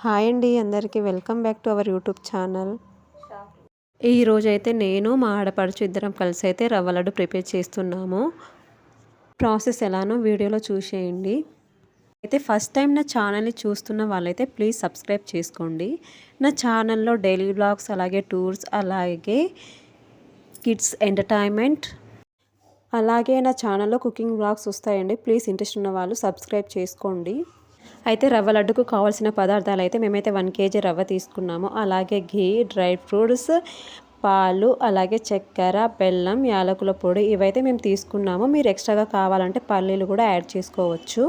Hi అండి అందరికీ welcome back to our YouTube channel. ఈరోజైతే నేను మా ఆడపడుచు ఇద్దరం కలిసి అయితే రవ్వ లడ్డు ప్రిపేర్ చేస్తున్నాము. ప్రాసెస్ ఎలానో వీడియోలో చూసేయండి. అయితే ఫస్ట్ టైం నా ఛానల్ని చూస్తున్న వాళ్ళైతే ప్లీజ్ సబ్స్క్రైబ్ చేసుకోండి. నా ఛానల్లో డైలీ వ్లాగ్స్, అలాగే టూర్స్, అలాగే కిడ్స్ ఎంటర్టైన్మెంట్, అలాగే నా ఛానల్లో కుకింగ్ వ్లాగ్స్ వస్తాయండి. ప్లీజ్ ఇంట్రెస్ట్ ఉన్న వాళ్ళు సబ్స్క్రైబ్ చేసుకోండి. అయితే రవ్వ లడ్డుకు కావాల్సిన పదార్థాలు అయితే మేమైతే 1 kg రవ్వ తీసుకున్నాము. అలాగే ఘీ, డ్రై ఫ్రూట్స్, పాలు, అలాగే చక్కెర, బెల్లం, యాలకుల పొడి ఇవైతే మేము తీసుకున్నాము. మీరు ఎక్స్ట్రాగా కావాలంటే పల్లీలు కూడా యాడ్ చేసుకోవచ్చు.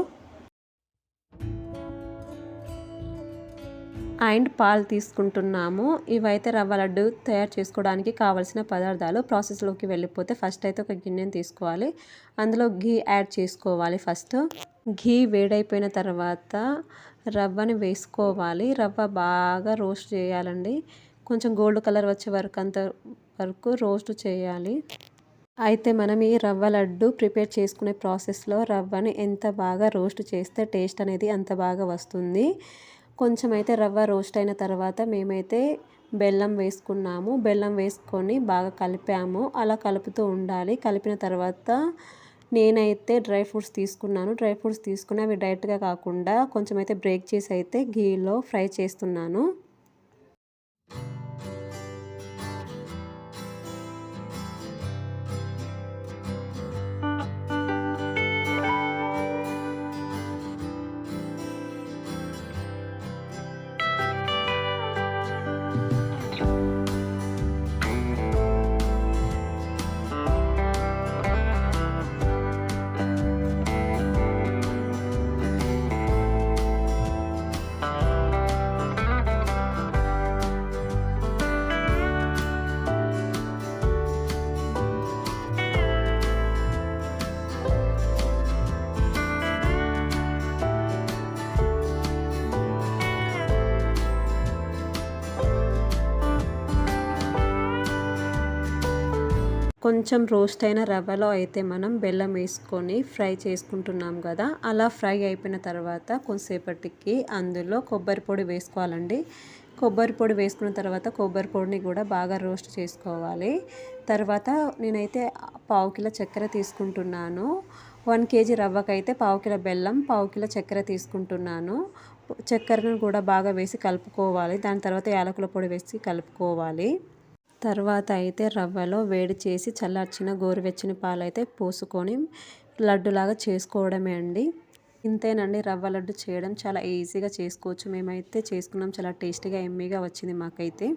అండ్ పాలు తీసుకుంటున్నాము. ఇవైతే రవ్వ లడ్డు తయారు చేసుకోవడానికి కావాల్సిన పదార్థాలు. ప్రాసెస్లోకి వెళ్ళిపోతే ఫస్ట్ అయితే ఒక గిన్నెని తీసుకోవాలి. అందులో ఘీ యాడ్ చేసుకోవాలి. ఫస్ట్ ఘీ వేడైపోయిన తర్వాత రవ్వని వేసుకోవాలి. రవ్వ బాగా రోస్ట్ చేయాలండి. కొంచెం గోల్డ్ కలర్ వచ్చే వరకు రోస్ట్ చేయాలి. అయితే మనం ఈ రవ్వ లడ్డు ప్రిపేర్ చేసుకునే ప్రాసెస్లో రవ్వని ఎంత బాగా రోస్ట్ చేస్తే టేస్ట్ అనేది అంత బాగా వస్తుంది. కొంచెం అయితే రవ్వ రోస్ట్ అయిన తర్వాత మేమైతే బెల్లం వేసుకున్నాము. బెల్లం వేసుకొని బాగా కలిపాము. అలా కలుపుతూ ఉండాలి. కలిపిన తర్వాత నేనైతే డ్రై ఫ్రూట్స్ తీసుకున్నాను. డ్రై ఫ్రూట్స్ తీసుకుని అవి డైరెక్ట్గా కాకుండా కొంచెం అయితే బ్రేక్ చేసి అయితే ఘీలో ఫ్రై చేస్తున్నాను. కొంచెం రోస్ట్ అయిన రవ్వలో అయితే మనం బెల్లం వేసుకొని ఫ్రై చేసుకుంటున్నాం కదా. అలా ఫ్రై అయిపోయిన తర్వాత కొంతసేపటికి అందులో కొబ్బరి పొడి వేసుకోవాలండి. కొబ్బరి పొడి వేసుకున్న తర్వాత కొబ్బరి పొడిని కూడా బాగా రోస్ట్ చేసుకోవాలి. తర్వాత నేనైతే 1/2 కిలో చక్కెర తీసుకుంటున్నాను. 1 kg రవ్వకైతే 1/2 కిలో బెల్లం, 1/2 కిలో చక్కెర తీసుకుంటున్నాను. చక్కెరను కూడా బాగా వేసి కలుపుకోవాలి. దాని తర్వాత యాలకుల పొడి వేసి కలుపుకోవాలి. తర్వాత అయితే రవ్వలో వేడి చేసి చల్లార్చిన గోరువెచ్చని పాలు అయితే పోసుకొని లడ్డులాగా చేసుకోవడమే అండి. ఇంతేనండి, రవ్వ లడ్డు చేయడం చాలా ఈజీగా చేసుకోవచ్చు. మేమైతే చేసుకున్నాం, చాలా టేస్టీగా ఎమ్మీగా వచ్చింది మాకైతే.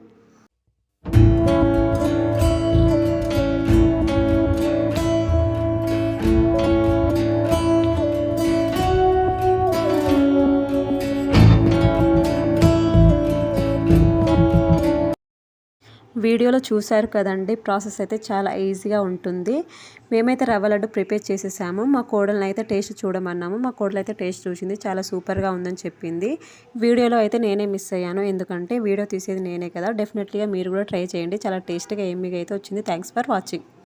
వీడియోలో చూశారు కదండి, ప్రాసెస్ అయితే చాలా ఈజీగా ఉంటుంది. మేమైతే రవ్వ లడ్డు ప్రిపేర్ చేసేసాము. మా కోడల్ని అయితే టేస్ట్ చూడమన్నాము. మా కోడలు అయితే టేస్ట్ చూసింది, చాలా సూపర్గా ఉందని చెప్పింది. వీడియోలో అయితే నేనే మిస్ అయ్యాను, ఎందుకంటే వీడియో తీసేది నేనే కదా. డెఫినెట్లీగా మీరు కూడా ట్రై చేయండి, చాలా టేస్టీగా ఎమ్మీగా అయితే వచ్చింది. Thanks for watching.